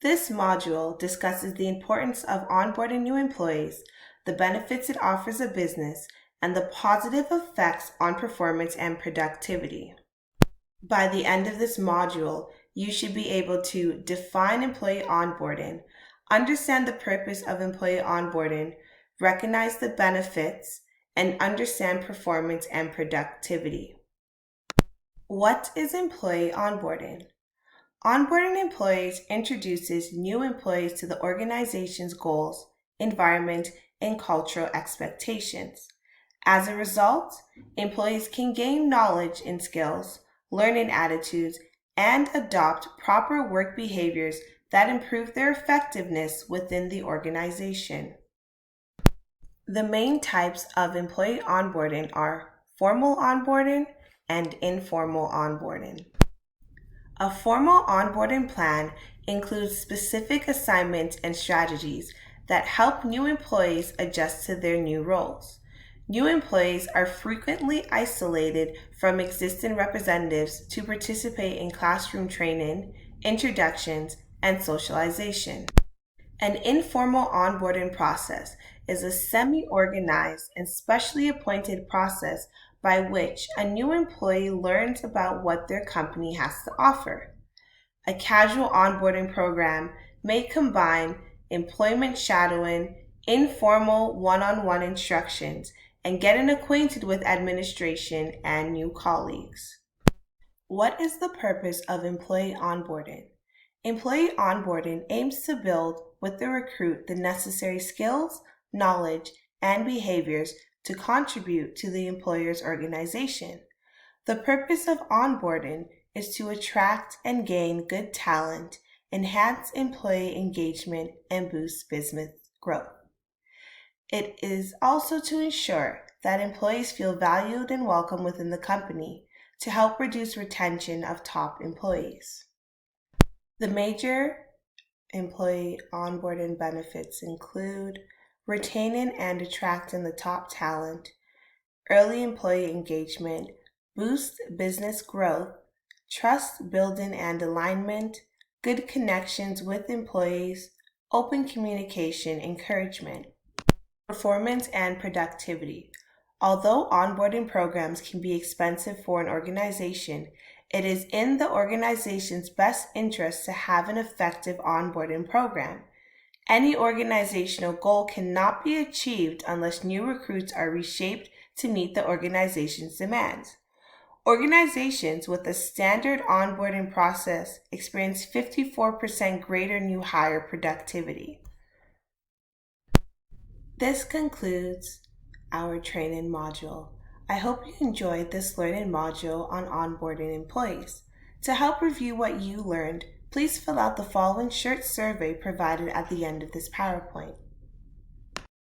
This module discusses the importance of onboarding new employees, the benefits it offers a business, and the positive effects on performance and productivity. By the end of this module, you should be able to define employee onboarding, understand the purpose of employee onboarding, recognize the benefits, and understand performance and productivity. What is employee onboarding? Onboarding employees introduces new employees to the organization's goals, environment, and cultural expectations. As a result, employees can gain knowledge and skills, learning attitudes, and adopt proper work behaviors that improve their effectiveness within the organization. The main types of employee onboarding are formal onboarding and informal onboarding. A formal onboarding plan includes specific assignments and strategies that help new employees adjust to their new roles. New employees are frequently isolated from existing representatives to participate in classroom training, introductions, and socialization. An informal onboarding process is a semi-organized and specially appointed process by which a new employee learns about what their company has to offer. A casual onboarding program may combine employment shadowing, informal one-on-one instructions, and getting acquainted with administration and new colleagues. What is the purpose of employee onboarding? Employee onboarding aims to build with the recruit the necessary skills, knowledge, and behaviors to contribute to the employer's organization. The purpose of onboarding is to attract and gain good talent, enhance employee engagement, and boost business growth. It is also to ensure that employees feel valued and welcome within the company to help reduce retention of top employees. The major employee onboarding benefits include retaining and attracting the top talent, early employee engagement, boost business growth, trust building and alignment, good connections with employees, open communication encouragement. Performance and productivity. Although onboarding programs can be expensive for an organization, it is in the organization's best interest to have an effective onboarding program. Any organizational goal cannot be achieved unless new recruits are reshaped to meet the organization's demands. Organizations with a standard onboarding process experience 54% greater new hire productivity. This concludes our training module. I hope you enjoyed this learning module on onboarding employees. To help review what you learned, please fill out the following short survey provided at the end of this PowerPoint.